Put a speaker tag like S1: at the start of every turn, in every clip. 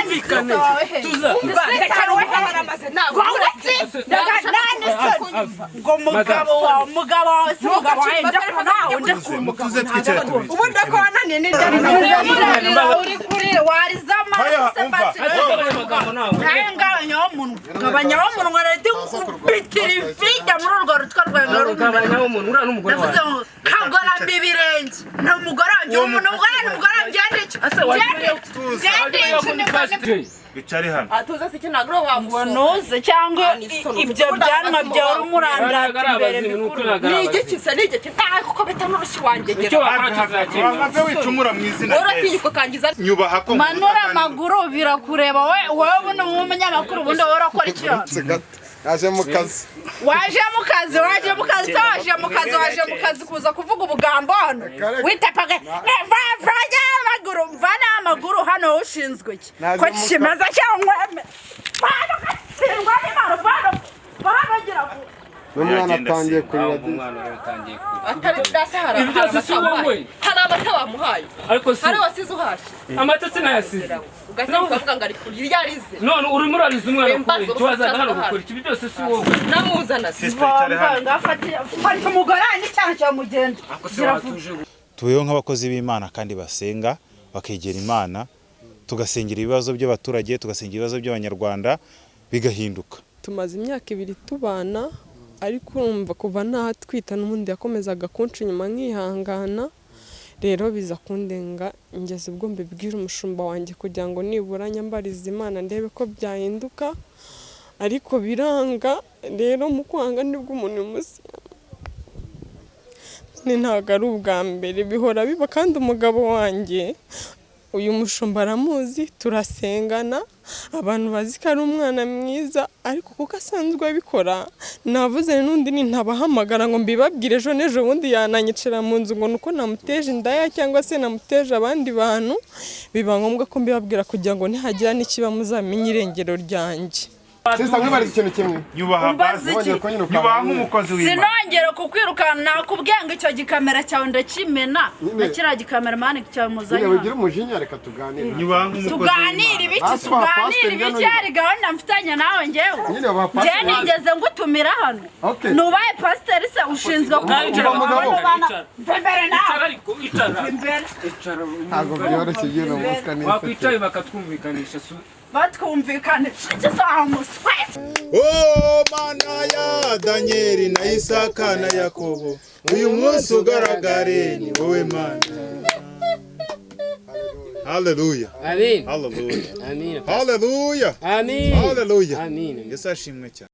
S1: twumvikane tuza ngo umugabo si umugabo wenda ko nawe
S2: mutuze twicare tubiri
S1: ubu ndakonaniye ni uri kuri warizama abanyamunwa redi kubitira ifijya muri urwo rutwa rwego kagoramba ibirenge ni umugore wanjye umugore
S2: bicare hano
S1: atuza se kinagro wamunoze cyangwa ibyo byanwa bya umurandati imbere ni igikisa ni igikita kuko bitanurushi wangegera
S2: wamaze wicumura mu izina
S1: uratinyuko kangiza
S2: nyubaha ko
S1: manura amaguru birakureba wowe ubona nk'umunyamakuru ubundi wowe urakora icyo
S3: Waje mu kazi kuza kuvuga ubugambo hano witapaga amaguru hano ushinzwe iki ko kimeza cyangwa
S4: umwana atangiye kurira
S1: atari dasahara
S5: ibyo byose wowe
S1: hari amata wamuhaye
S5: ariko si
S1: hari wasize uhashe
S5: amata sinayasize
S1: ugatangira kuvuga ngo ari kurya yarize
S5: none urimo urariza umwana kuri tubazaga hano gukora ibi byose si wowe
S1: namuzana
S3: fata umugore n'icyaha cyo mugenda
S2: tubeho nk'abakozi b'Imana kandi basenga bakegera Imana tugasengera ibibazo by'abaturage tugasengera ibibazo by'Abanyarwanda bigahinduka.
S6: Tumaze imyaka 2 tubana ariko urumva kuva natwita n'ubundi yakomezaga kunca inyuma nkihangana rero biza kundenga ngeze ubwo mbibwira umushumba wanjye kugira ngo nibura nyambariza Imana ndebe ko byahinduka ariko biranga rero mu kwanga nibwo umuntu musi ni ntago ari ubwa mbere bihora biba kandi umugabo wanjye uyu mushumba aramuzi turasengana abantu bazi ko ari umwana mwiza ariko kuko asanzwe abikora navuze n'undi ni ntabahamagara ngo mbibabwire ejo n'ejo bundi yananyicira mu nzu ngo nuko namuteje indaya cyangwa se namuteje abandi bantu biba ngombwa ko mbibabwira kugira ngo nihagira n'ikiba muzamenye irengero ryanjye.
S4: Sisa mwibariza ikintu kimwe.
S2: Nyubaha nk'umukozi w'Imana.
S1: Sinongera kukwirukana nakubwenga icyo gikamera cyawe ndakimena. Nakira gikamera mani cyawe muzanye.
S4: Niba ugira umujinya reka tuganire.
S2: Nyubaha nk'umukozi w'Imana.
S1: Tuganire ibiki ari gahunda mfitanye nawe ngewe. Je nigeze ngutumira hano. Nubaye pastor se ushinzwe kuvuga abana. Mbere nawe.
S5: Icara.
S4: Ntago byoroshye gino muskani.
S5: Wakwicaye bakatwumvikanisha
S1: batwumvikane cy'amuswe.
S2: Oh mana ya Danieli na Isaka na Yakobo uyu munsi ugaragare ni wowe Mana. Hallelujah.
S5: Amen.
S2: Hallelujah.
S5: Amen.
S2: Hallelujah.
S5: Amen.
S2: Hallelujah.
S5: Amen.
S2: Yesu ashimwe cyane.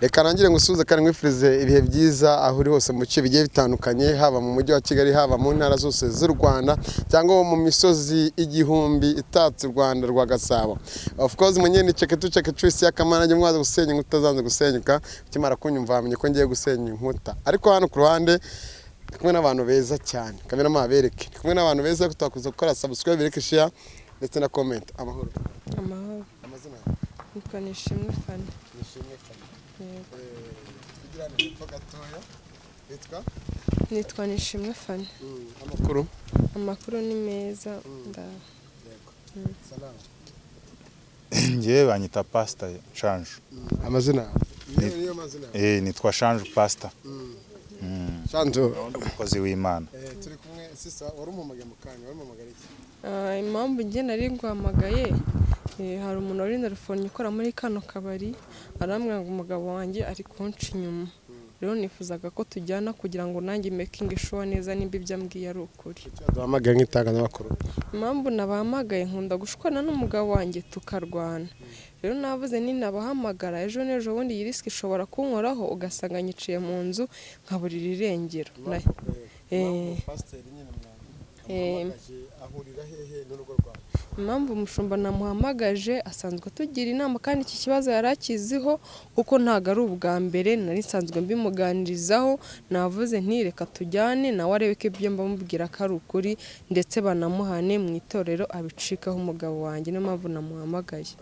S4: Reka nangire ngusuze kandi mwifurize ibihe byiza aho uri hose mu bice bigiye bitandukanye haba mu mujyi wa Kigali haba mu ntara zose z'u Rwanda cyangwa mu misozi igihumbi itatse u Rwanda rwa Gasabo. Of course munyene ceke twisi yakamana njye mwaza gusenya inkuta zanze gusenyuka kimara kunyumva amenye ko ngiye gusenya inkuta ariko hano ku ruhande kumwe n'abantu beza cyane kamera mabereke kumwe n'abantu beza kutakuza gukora subscribe bereke share ndetse na comment. Amahoro amazina
S6: Nishimwe Fani nitwa Nishimwe Fani. Amakuru ni meza
S2: Ngiye banyita Pastor Change.
S4: Amazina niyo mazina
S2: nitwa Change Pastor.
S4: Change
S2: umukozi w'Imana.
S4: Turi kumwe sisa warumumagaye mukanya warumumagaye iki?
S6: Impamvu nge nari ngwamagaye hari umuntu wari telefone ukora muri kano kabari arambwira ngo umugabo wanjye ari kunca inyuma rero nifuzaga ko tujyana kugira ngo nanjye making sure neza nimba ibyo ambwiye ari ukuri.
S4: Duhamagaye nk'itangazamakuru.
S6: Impamvu nabahamagaye nkunda gushwana n'umugabo wanjye tukarwana rero navuze ni nabahamagara ejo n'ejo bundi iyi risk ishobora kunkoraho ugasanga nyiciye mu nzu nkaburira irengero.
S4: Pastor nyine ahurira hehe n'urugo rwawe?
S6: impamvu umushumba namuhamagaje asanzwe atugira inama kandi iki kibazo yarakiziho kuko ntago ari ubwa mbere nari nsanzwe mbimuganirizaho navuze nti reka tujyane nawe arebe ko ibyo mbamubwira ko ari ukuri ndetse banamuhane mu itorero abicikaho umugabo wanjye niyo mpamvu namuhamagaye.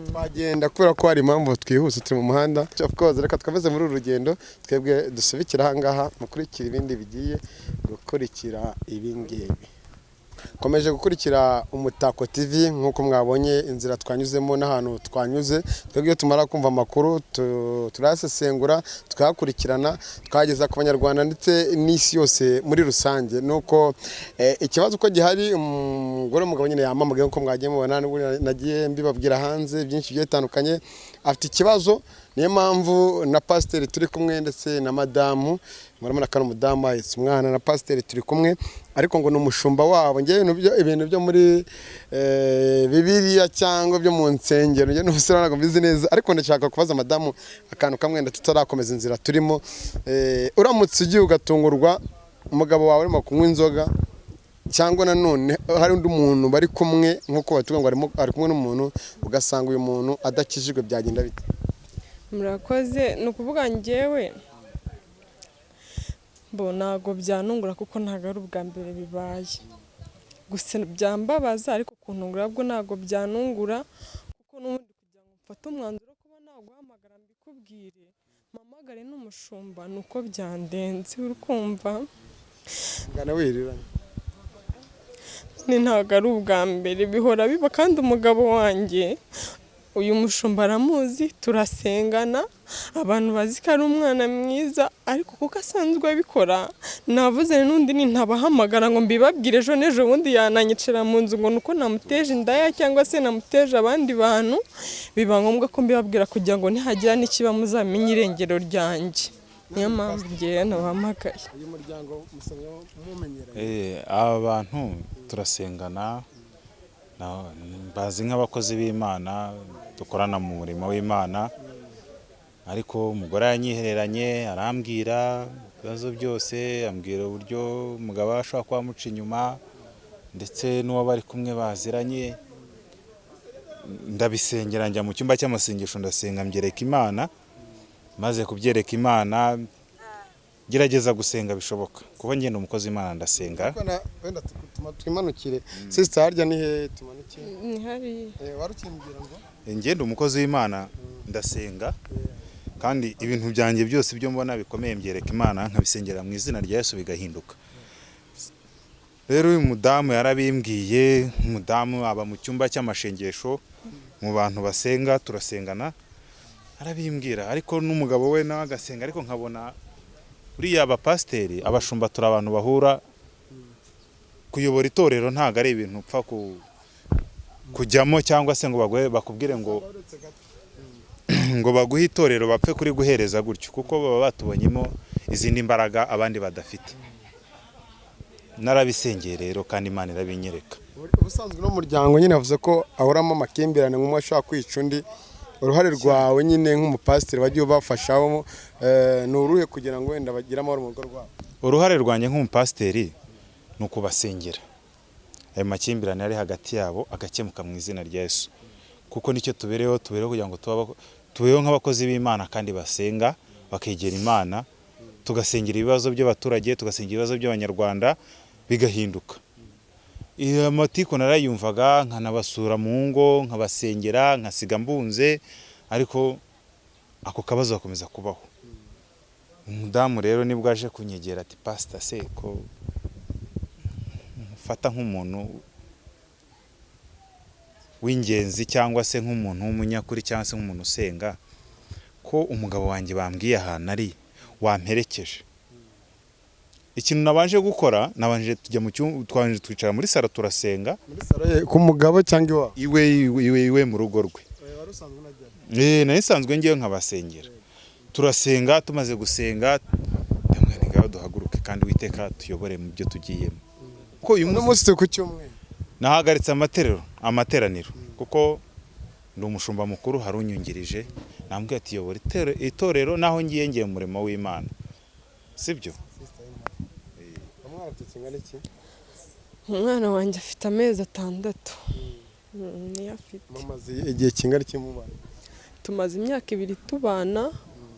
S4: Twagenda kubera ko hari impamvu twihuse turi mu muhanda of course reka twaveze muri uru rugendo twebwe dusubikira aha ngaha mukurikira ibindi bigiye gukurikira ibingibi. Komeje gukurikira Umutako TV nkuko mwabonye inzira twanyuzemo n'ahantu twanyuze twebwe tumara kumva makuru turasesengura tukakurikirana twageza ku Banyarwanda ndetse n'isi yose muri rusange nuko ikibazo ko gihari umugore umugabo nyine yamamaga nkuko mwagiye mubona nagiye mbibabwira hanze byinshi bitandukanye afite ikibazo niyo mpamvu na pasiteri turi kumwe ndetse na madamu murabona ko ari umudamu ahetse umwana na pasiteri turi kumwe ariko ngo ni umushumba wabo ngewe ibintu byo muri Bibiliya cyangwa byo mu nsengero ngewe n'ubusira ntabwo mbizi neza ariko ndashaka kubaza madamu akantu kamwe tutarakomeza inzira turimo uramutse ugiye ugatungurwa umugabo wawe arimo kunywa inzoga cyangwa nanone hari undi muntu bari kumwe nkuko batuga ngo ari kumwe n'umuntu ugasanga uyu muntu adakijijwe byagenda bite?
S6: Murakoze ni ukuvuga ngewe ntago byanungura kuko ntago ari ubwa mbere bibaye gusa byambabaza ariko kuntungura bwo ntago byanungura kuko n'ubundi kugira ngo mfate umwanzuro kuba naguhamagara mbikubwire mpamagare n'umushumba nuko byandenze urukumva
S4: ngana wiriranye
S6: ni ntago ari ubwa mbere bihora biba kandi umugabo wanjye uyu mushumba aramuzi turasengana abantu bazi ko ari umwana mwiza ariko kuko asanzwe abikora navuze n'undi ntabahamagara ngo mbibabwire ejo n'ejo bundi yananyicira mu nzu ngo nuko namuteje indaya cyangwa se namuteje abandi bantu biba ngombwa ko mbibabwira kugira ngo nihagira n'ikiba muzamenye irengero ryanjye niyo mpamvu ngiye nabahamagaye.
S4: uyu muryango musanga mumenyeranye
S2: aba bantu turasengana bazi nk'abakozi b'Imana dukorana mu murimo w'Imana ariko umugore yanyihereranye arambwira ibibazo byose ambwira uburyo umugabo ashobora kuba amuca inyuma ndetse n'uwo bari kumwe baziranye ndabisengera njya mu cyumba cy'amasengesho ndasenga mbyereka Imana maze kubyereka Imana gerageza gusenga bishoboka kuko njye umukozi w'Imana ndasenga
S4: wenda twimanukire sister harya ni he tumanukire
S6: ni hari
S4: warukimbira ngo
S2: njye umukozi w'Imana ndasenga kandi ibintu byanjye byose byo mbona bikomeye mbyereka Imana nkabisengera mu izina rya Yesu bigahinduka. Rero uyu mudamu yarabimbwiye umudamu aba mu cyumba cy'amashengesho mu bantu basenga turasengana arabimbwira ariko n'umugabo we nawe agasenga ariko nkabona uriya abapasiteri abashumba turi abantu bahura kuyobora itorero ntago ari ibintu upfa kujyamo cyangwa se ngo bakubwire ngo baguhe itorero bapfe kuri guhereza gutyo kuko baba batubonyemo izindi mbaraga abandi badafite. Narabisengeye rero kandi Imana irabinyereka.
S4: Ubusanzwe no muryango nyine avuze ko ahoramo amakimbirane nk'umwe ashaka kwica undi uruhare rwawe nyine nk'umupasiteri bagiye bafashaho ni uruhe kugira ngo wenda bagire amahoro mu rugo rwabo?
S2: Uruhare rwanjye nk'umupasiteri ni ukubasengera ayo makimbirane ari hagati yabo agakemuka mu izina rya Yesu kuko nicyo tubereho kugira ngo tubeho nk'abakozi b'Imana kandi basenga bakegera Imana tugasengera ibibazo by'abaturage tugasengera ibibazo by'Abanyarwanda bigahinduka. Iyo matiko narayumvaga nkanabasura mu ngo nkabasengera nkasiga mbunze ariko ako kabazo gakomeza kubaho. Umudamu rero nibwo aje kunyegera ati pastor se ko mfata nk'umuntu w'ingenzi cyangwa se nk'umuntu w'umunyakuri cyangwa se nk'umuntu usenga ko umugabo wanjye bambwiye ahantu ari wamperekeje. Ikintu nabanje gukora nabanje tujya mu cyumba twanje twicara muri sala turasenga
S4: muri sala ku mugabo cyangwa
S2: iwe mu rugo rwe.
S4: Warusanzwe najya
S2: nayisanzwe ngiye nkabasengera turasenga tumaze gusenga ndamwe ngaho duhaguruke kandi witeka tuyobore mu byo tugiyemo ko uyu
S4: munsi ku cyumwe
S2: nahagaritse amateraniro kuko ndi umushumba mukuru harunyungirije nambwiye ati yobora itorero naho ngiye mu murimo w'Imana sibyo.
S6: umwana wanjye afite amezi 6 niyo afite.
S4: mumaze igihe kingana kimubana?
S6: Tumaze imyaka 2 tubana,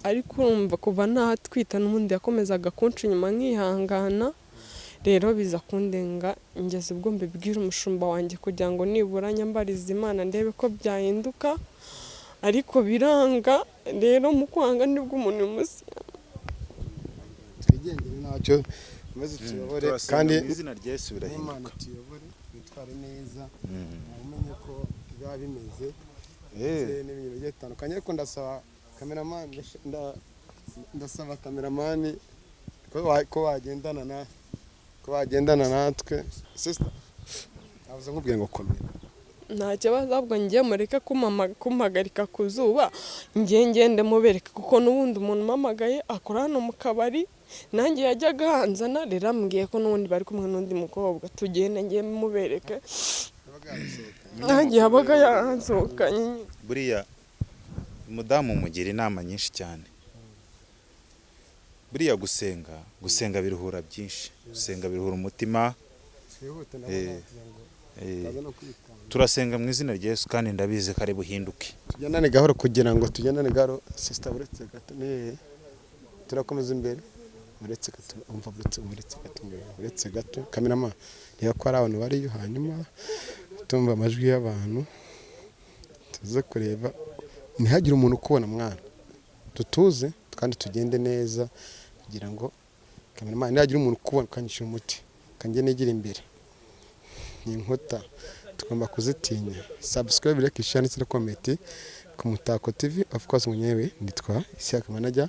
S6: ariko urumva kuva natwita n'ubundi yakomezaga kunca inyuma nkihangana. Rero biza kundenga ngeze ubwo mbibwira umushumba wanjye kugira ngo nibura nyambariza Imana ndebe ko byahinduka, ariko biranga. Rero mu kwanga nibwo umuntu umusiyama.
S4: Twigendere ntacyo maze tuyobore kandi
S2: izina rya Yesu birahinduka.
S4: tuyobore twitware neza umenye ko biba bimeze n'ibintu bigiye bitandukanye. Ariko ndasaba kameramani ko wagendana natwe. Sister avuze nkubwiye ngo komera.
S6: Nta kibazo, ahubwo ngiye mureke kumpagarika ku zuba, ngiye ngende mubereke kuko n'ubundi umuntu mpamagaye akora hano mu kabari, nanjye yajyaga hanzana. Rero ambwiye ko n'ubundi bari kumwe n'undi mukobwa, tugende ngiye mubereke. Nanjye yabaga yahasohokanye.
S2: Buriya umudamu mugira inama nyinshi cyane. Buriya gusenga biruhura byinshi, gusenga biruhura umutima. Turasenga mu izina rya Yesu kandi ndabizi ko ari buhinduke.
S4: Tugendane gahoro kugira ngo tugendane gahoro. Sister uretse gato turakomeza imbere. Uretse gato umva uretse gato kamerama niba ko ari abantu bariyo, hanyuma tumva amajwi y'abantu tuze kureba ntihagire umuntu ukubona mwana. Tutuze kandi tugende neza kugira ngo kamerama ntihagire umuntu ukubona kanyishyura umuti kanjye negire imbere. Ni inkota tugomba kuzitinya. Subscribe, like, share ndetse na comment ku Mutako TV. Of course mwenyewe nitwa Ishyaka Manager.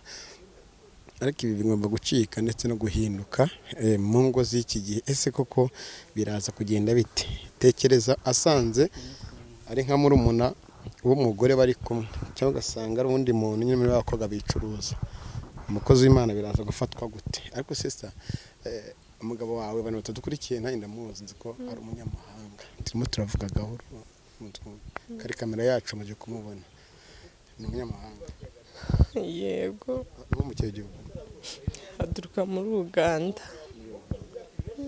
S4: Ariko ibi bigomba gucika ndetse no guhinduka mu ngo z'iki gihe. Ese koko biraza kugenda bite? Tekereza asanze ari nka murumuna w'umugore bari kumwe, cyangwa gasanga ari undi muntu nyine muri bakoga bicuruza. Umukozi w'Imana biraza gufatwa gute? Ariko sister umugabo wawe bano batadukurikiye nta ndamuzi, nzi ko ari umunyamahanga. Turimo turavuga gahoro kari kamera yacu muje kumubona. Ni umunyamahanga.
S6: Yego.
S4: Uwo mu gihugu
S6: aturuka muri Uganda.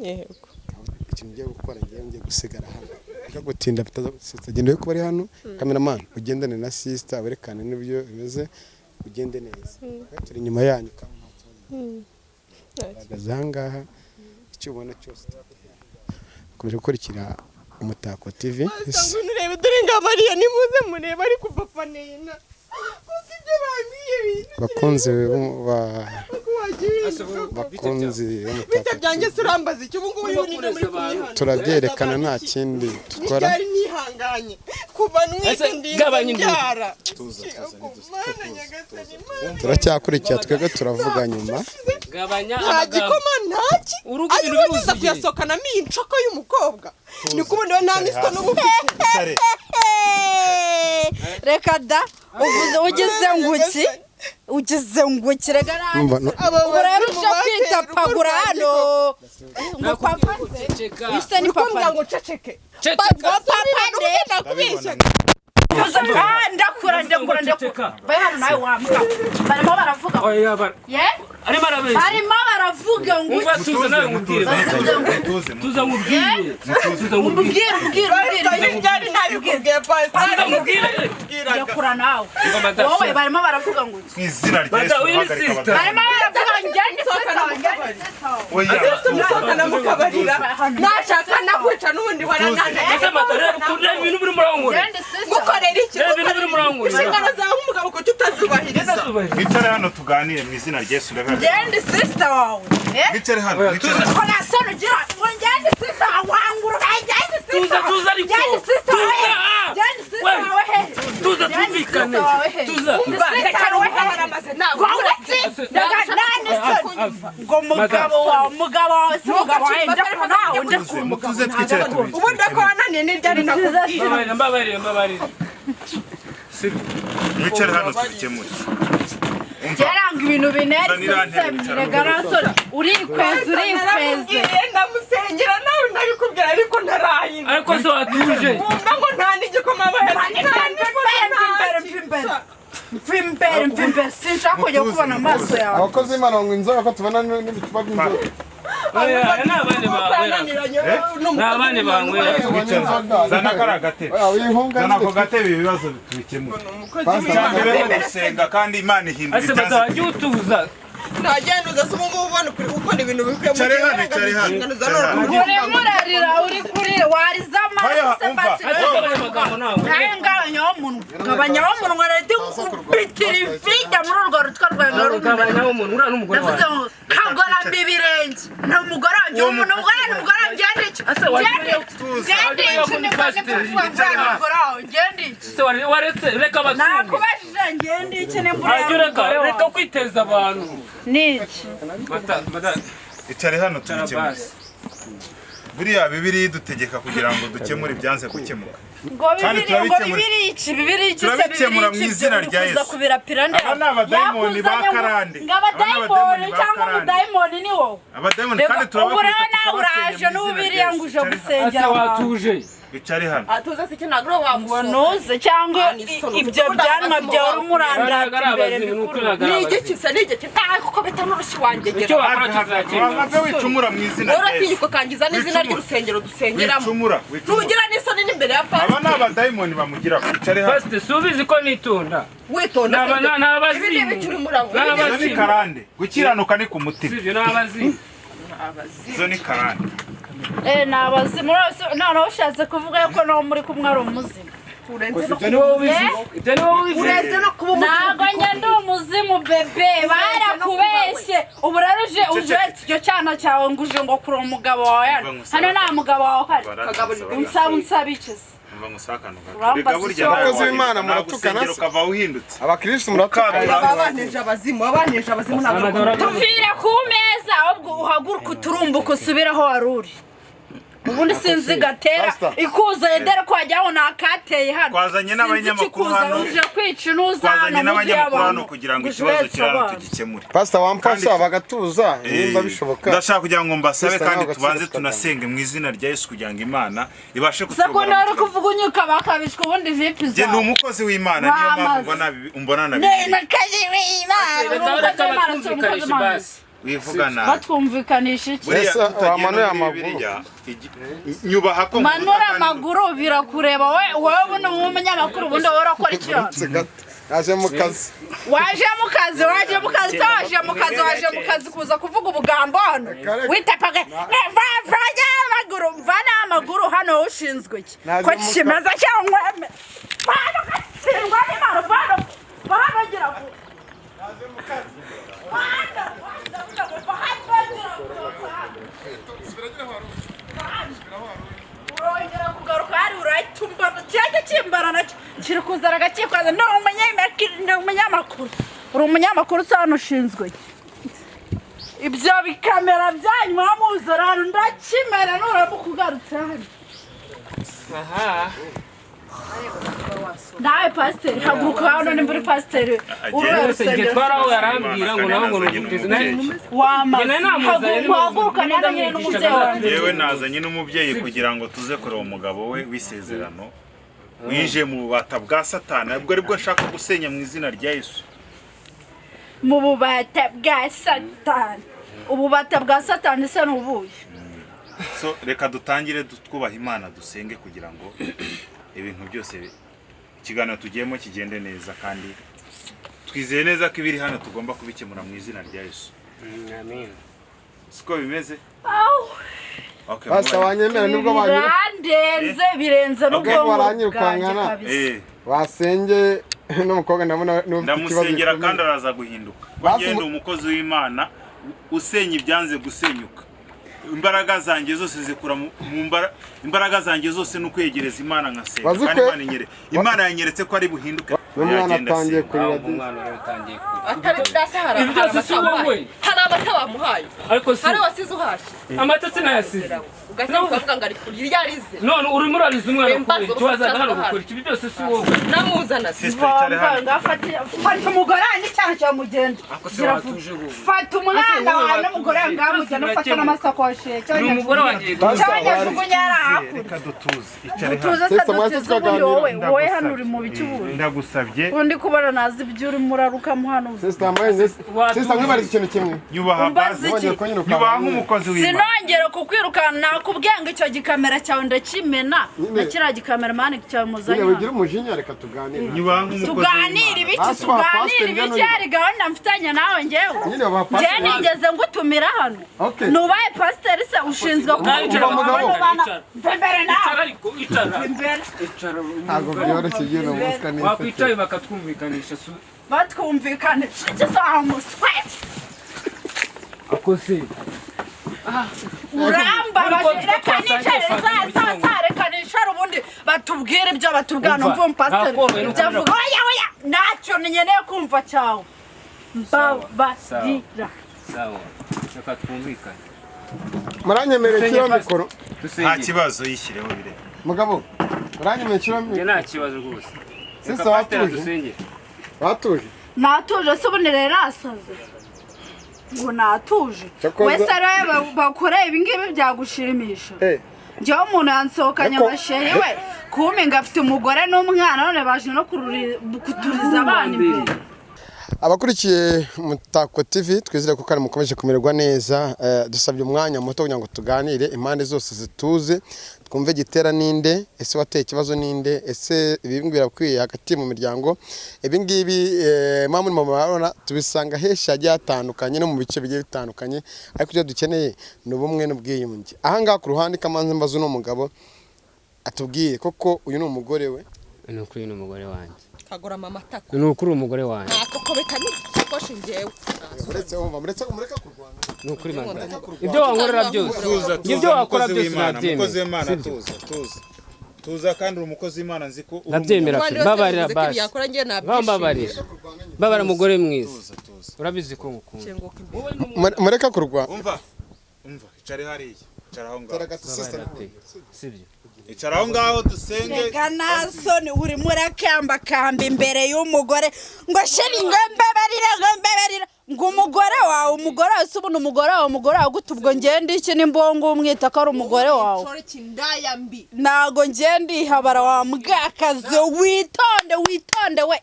S6: Yego.
S4: Ikintu ngiye gukora ngiye gusigara hano. Gutinda bitagenda ko bari hano. Cameraman ugendane na sister aberekane n'ibyo bimeze, ugende neza. Turi nyuma yanyu ngaha icyo ubona cyose. Kubera gukurikira Umutako TV.
S6: Nurebe dore ngabariya nimuze mureba ari kuva nena.
S4: Bakunze bita
S6: byanjye surambaza icyo ubungu muri
S4: turabyerekana nta kindi dukora.
S6: Cyari nihanganye kuva nwite ndinzara.
S4: Turacyakurikira twebwe turavuga nyuma.
S5: Gabanya
S6: agikoma ntaki ari wagize kuyasokana minchoko y'umukobwa. Ni kubona naniswa n'ubufite.
S1: Reka da ugeze nguki rega nanjye rero cyo kwita pagura hano ngo papa ise ni papa
S6: ngo ceceke
S1: papa ndakubisha ndakura bayi hano nawe wambwa barimo baravuga arimo baravuga ngo
S5: tuza nawe mubwire tuza mubwire
S1: yakura nawe wowe barimo baravuga ngo
S2: izina rya Yesu
S1: barimo baravuga
S6: musokana mukabarira nashaka nakwica n'ubundi warananze
S5: ibintu biri murangura
S6: mukorera iki inshingano zawe umugabo ko tutazubahiriza.
S2: Wicare hano tuganire mu izina rya Yesu.
S1: Ngende sister wawe
S2: wicare hano
S1: kona sono gira ngende sister wanguru ngende sister
S5: tuza ariko tuza tumvikane tuza
S1: ngo mugabo wawe si mugabo wawe ndakora nawe
S2: mutuze twicare tubiri
S6: ubu ndakonaniye n'iryari nakubwira
S5: mbabarire
S2: wicare hano tubikemure.
S1: Geranga ibintu bineretse garansora urikweze
S6: ndamusengera nawe nabikubwira ariko ntarahina
S5: ariko so atuje
S6: ngo nta n'igikoma
S1: Mfimbere sinshaka kujya kubona amaso yawe.
S4: Abakozi b'Imana ngo inzoga ko tubona n'ibicupa by'inzoga.
S5: n'abandi banywera
S2: zana kara gatebe zana ko gatebe ibibazo tubikemura gusenga kandi Imana ihindura
S5: ase batajya utuza
S6: ntagenda uza ubu ngubu ubona ukora ibintu bikwiye mu
S2: cyari hano
S1: uri murarira uri kuri warizama gabanya redi kubitira ifiga muri urwo rutwa rwawe kagora mbibirenge ni umugore wanjye umugore ngende iki
S5: waretse reka batunge
S1: nakubajije ngende iki
S5: reka kwiteza abantu
S1: niki
S2: icare hano tubikemura buriya bibiri dutegeka kugira ngo dukemure ibyanze gukemuka
S1: ngo bibiri
S2: turabikemura mu izina rya Yesu aba ni abadayimoni ba karande
S1: ngabadayimoni cyangwa umudayimoni ni wowe
S2: abadayimoni kandi turabakubita
S1: nawe uraje n'ubiri yanguje gusengera
S5: watuje
S2: icare hano
S6: atuza se kinagro
S1: wamunoze cyangwa ibyo byanwa byawe umurandara imbere
S6: nige kisa nige kitaye kuko betanurushi wangegera
S5: icyo wakora kizakemura
S2: wamaze wicumura mu izina rya Yesu
S6: uratinyuko kangiza n'izina ry'urusengero dusengeramo
S2: wicumura
S6: nugira n'isoni n'imbere ya pastor
S2: aba ni abadayimoni bamugira icare hano
S5: pastor subizi ko nitonda
S6: witonda
S5: n'abazimu
S2: izo ni karande gukiranuka ni ku mutima
S5: sivyo n'abazimu
S2: izo ni karande
S1: nabazimu noneho ushatse kuvuga ko no muri kumwe ari umuzimu ntabwo ngenda umuzimu bebe barakubeshye ubu rero uje icyo cyana cyawe ngo uje ngo kuri umugabo wawe hano nta mugabo wawe uhari unsaba ikizi
S4: abakozi b'Imana muratukana abakristo muratukana
S6: babaneje abazimu
S1: tuvire ku meza ahubwo uhaguruka uturumbuka usubire aho wari uri ubundi sinzi gatera ikuza edere ko wajyaho nakateye hano
S2: twazanye n'abanyamakuru hano
S1: uje kwica inuza
S2: twazanye n'abanyamakuru hano kugira ngo ikibazo kirano tugikemure
S4: pastor wamfasha bagatuza nimba bishoboka
S2: ndashaka kugira ngo mbasabe kandi tubanze tunasenge mu izina rya Yesu kugira ngo Imana ibashe
S1: kutubona sako nari kuvuga unyuka bakabishwa ubundi vipi za
S2: ndi umukozi w'Imana niyo mpamvu umbona nabi
S1: nakaje w'Imana
S2: wivugana
S1: batwumvikanisha iki
S4: wamanuye amaguru
S2: nyubaha ko
S1: manura amaguru birakureba wowe ubona umunyamakuru ubundi wowe urakora icyo
S4: waje mu kazi
S1: waje mu kazi kuza kuvuga ubugambo hano witapaga mvana amaguru hano ushinzwe iki ko kimeza cyangwa bagira ngo naje mu kazi urongera kugaruka hari urayitumba cyangwa kimbara nacyo kiri kuzara agakikwaza no umunyamakuru uri umunyamakuru usana ushinzwe ibyo bikamera byanyu wamuzora hano ndakimera nuramukugarutse hano nawe pasiteri haguruka hano nimba uri pasiteri
S5: twaraho yarambwira ngo naho ngo nuteze
S1: haguruka nazanye n'umubyeyi wanjye
S2: yewe nazanye n'umubyeyi kugira ngo tuze kureba umugabo we w'isezerano wije mu bubata bwa Satani ubwo aribwo nshaka gusenya mu izina rya Yesu
S1: mu bubata bwa Satani ububata bwa Satani se n'ubuye
S2: so reka dutangire twubaha Imana dusenge kugira ngo ibintu byose ikiganiro tugiyemo kigende neza kandi twizeye neza ko ibiri hano tugomba kubikemura mu izina rya Yesu
S5: amen
S2: siko bimeze
S4: okay basa wanyemera nibwo
S1: birenze
S4: nubwo baranyirukangana wasenge n'umukobwa ndabona
S2: ndamusengera kandi araza guhinduka bagenda umukozi w'Imana usenya ibyanze gusenyuka imbaraga zanjye zose zikura mu imbaraga zanjye zose no kwegereza Imana nkasenga kandi Imana yanyeretse ko ari buhinduke
S4: umwana atangiye kurira
S6: atari udasahara hari abatabamuhaye hari wasize uhashye
S5: amatetse nayasize
S6: ugacyuka ukavuga ngo ari kurya yarize
S5: none urimo urariza umwana tubazaga hano gukora ibi byose si wowe
S6: namuzana
S1: fata umugore n'icyaha cyo mugenda fata umwana wawe n'umugore ngamujyana ufata n'amasakoshi
S5: ni umugore wanjye
S2: reka dutuze
S1: wowe hano uri mu biki ubundi
S2: ndagusabye
S1: undi kubona nazi ibyo urimo uraruka mu hano
S4: sister mwibariza ikintu kimwe
S2: nyubaha basi nyubaha nk'umukozi w'Imana
S1: sinongera kukwirukana nakubwiye ngo icyo gikamera cyawe ndakimena nakira gikamera mani cyawe muzanye
S4: ugira umujinya reka tuganire
S2: nyubaha nk'umukozi
S1: tuganire ibiki ari gahunda mfitanye nawe ngewe njye nigeze ngutumira hano nubaye pasiteri se ushinzwe mbere nawe
S4: ntabwo byoroshye igihe namuka neza
S5: wakwicaye bakatwumvikanisha
S1: batwumvikanisha kizamuswe
S5: akose
S1: urambabaje reka nicara ubundi batubwire ibyo batubwana mvuye umupasiteri ibyo avuga oya ntacyo nkeneye kumva cyawe mbabarira
S5: sawa reka twumvikane
S4: muranyemereye kiriho mikoro
S2: nta kibazo yishyireho bire
S4: mugabo muranyemereye kiriho mikoro
S5: nta kibazo rwose
S4: sisa watuje
S1: natuje se ubundi rero asaze ngo natuje wese ariwe bakoreye ibingibi byagushimisha njyewe umuntu yansohokanye amashehe we kuminga afite umugore n'umwana none baje no kuturiza abana imbere
S4: abakurikiye Umutako TV twizere ko kandi mukomeje kumererwa neza dusabye umwanya muto kugira ngo tuganire impande zose zituze twumve gitera ninde ese wateye ikibazo ninde ese ibingi birakwiye hagati mu miryango ibingibi mamwe mu mabana tubisanga hesha hagiye hatandukanye no mu bice bigiye bitandukanye ariko ibyo dukeneye ni ubumwe n'ubwiyunge aha ngaha ku ruhande kamanze mbazo no mugabo atubwiye koko uyu ni umugore we
S5: ni ukuri ni umugore wanjye
S6: kagura mama tako
S5: ni ukuri umugore wanjye
S6: koko betani cyakoshe ngewe
S4: muretse kurwana
S5: ni ukuri manda ibyo wankorera byose ibyo wakora byose
S2: umukozi w'Imana tuza kandi umukozi w'Imana nzi ko
S5: nabyemera babarira basi babara umugore mwiza urabizi ko ngukunda
S4: mureka kurwa
S2: umva icare hariya icara aho ngaho
S5: sibyo
S2: icara aho ngaho dusenge
S1: rega nasoni uri murakamba imbere y'umugore ngo sheri ngo mbeberira ngo umugore wawe se ubundi umugore wawe gutubwo ngende iki n'imbongo umwita ko ari umugore wawe ntago ngende ihabara wa mbwakazi witonde we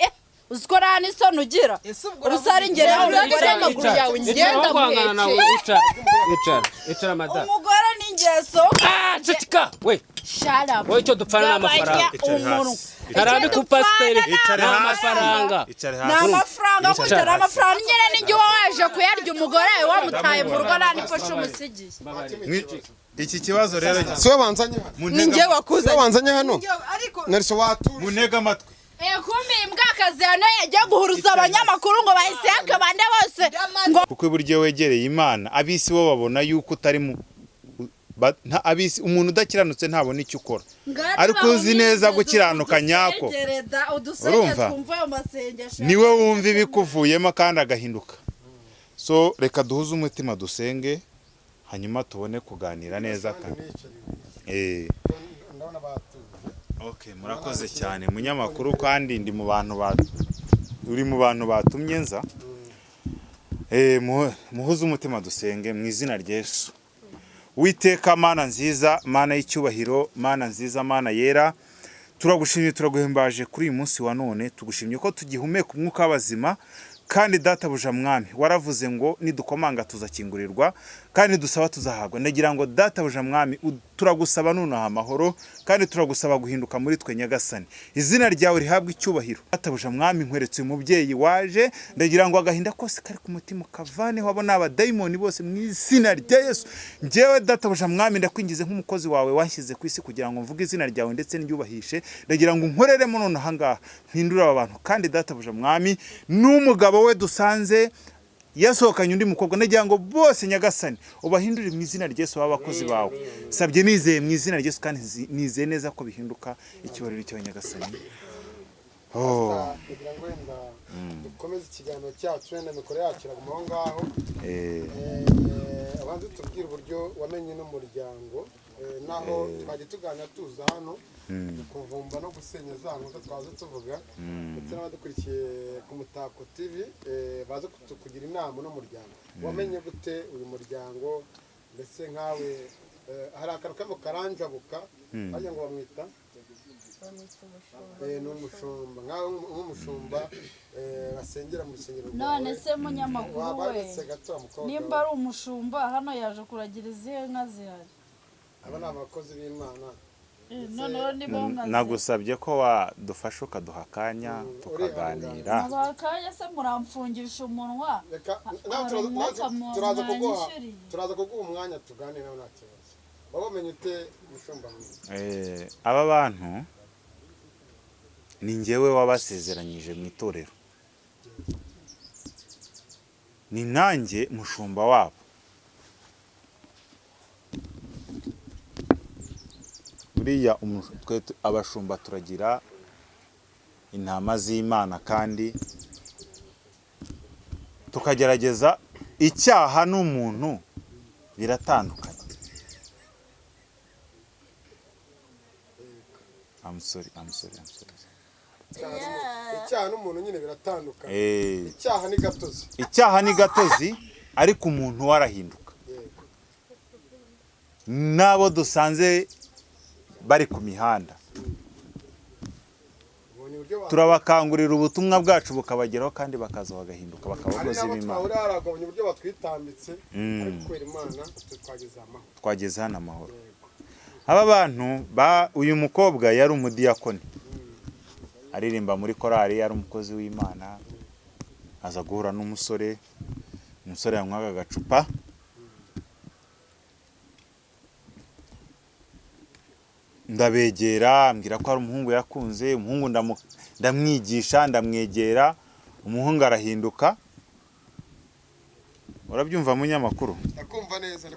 S1: uziko nta n'isoni ugira urusari ngere umugore w'amaguru yawe ngenda mwece
S5: icara madamu
S1: umugore n'ingeso
S5: ceceka we
S1: sharap
S5: wowe icyo dupfana n'amafaranga karabi ku pasiteri n'amafaranga
S1: n'amafaranga kutera amafaranga nyine n'ijye waje kuyarya umugore wamutaye mu rugo nta n'ifashe umusigiye
S2: iki kibazo rero
S4: so banzanye
S6: ninjye wakuze
S4: wanzanye hano nariso watu
S2: munega amatwi
S1: kumbi imbwakazi hano yagiye guhuruza abanyamakuru ngo bahise yakabande bose ngo
S2: kuko buryo wegereye Imana abisi bo babona yuko utari mu abisi umuntu udakiranutse ntabona icyo ukora ariko uzi neza gukiranuka nyako urumva niwe wumva ibikuvuyemo kandi agahinduka so reka duhuze umutima dusenge hanyuma tubone kuganira neza kandi okay murakoze cyane munyamakuru kandi ndi mu bantu batumye nza muhuze umutima dusenge mu izina rya Yesu Uwiteka Mana nziza Mana y'icyubahiro Mana nziza Mana yera turagushimye turaguhimbaje kuri uyu munsi wa none tugushimye ko tugihumeka umwuka w'abazima kandi databuja mwami waravuze ngo nidukomanga tuzakingurirwa kandi dusaba tuzahabwa ndagira ngo databuja mwami turagusaba nonaha amahoro kandi turagusaba guhinduka muri twe nyagasani izina ryawe rihabwa icyubahiro databuja mwami nkweretse umubyeyi waje ndagira ngo agahinda kose kari ku mutima kavane wabo n'abadayimoni bose mu izina rya Yesu njyewe databuja mwami ndakwingize nk'umukozi wawe wanshyize ku isi kugira ngo mvuge izina ryawe ndetse ndyubahishe ndagira ngo nkoreremo nonaha ngaha mpindura aba bantu kandi databuja mwami n'umugabo we dusanze yasohokanye undi mukobwa ndagira ngo bose nyagasani ubahindurire mu izina rya Yesu b'abakozi bawe sabye nizeye mu izina rya Yesu kandi nizeye neza ko bihinduka ikibariro cyo nyagasani
S4: kugira ngo wenda dukomeze ikiganiro cyacu wenda mikoro yacu iragumaho ngaho abanza tubwire uburyo wamenye n'umuryango naho twajya tuganira tuza hano kuvumba no gusenya za nkuta twaza tuvuga ndetse n'abadukurikiye ku Mutako TV baza kugira inama n'umuryango wamenye gute uyu muryango ndetse nkawe hari akantu kamo karanjabuka bajya ngo bamwita n'umushumba nkaho nk'umushumba basengera mu rusengero
S1: none se munyamakuru we nimba ari umushumba hano yaje kuragira izihe nka zihari
S4: aba ni abakozi b'Imana
S2: nagusabye ko wadufasha ukaduha akanya tukaganira
S1: akanya se muramfungisha umunwa
S4: turaza kuguha umwanya tuganire nawe nta kibazo wabamenye ute mushumba
S2: aba bantu ni njyewe wabasezeranyije mu itorero ni nanjye mushumba wabo buriya abashumba turagira intama z'Imana kandi tukagerageza icyaha n'umuntu biratandukanye. I'm sorry.
S4: icyaha n'umuntu nyine biratandukanye. Icyaha ni gatozi
S2: ariko umuntu warahinduka. Nabo dusanze bari ku mihanda turabakangurira ubutumwa bwacu bukabageraho kandi bakaza bagahinduka bakaba abakozi b'Imana. Twageze hano amahoro. Aba bantu uyu mukobwa yari umudiyakoni aririmba muri korali, yari umukozi w'Imana, aza guhura n'umusore yanywaga agacupa ndabegera ambwira ko ari umuhungu yakunze. Umuhungu ndamwigisha ndamwegera, umuhungu arahinduka. Urabyumva munyamakuru?
S4: Ndakumva neza.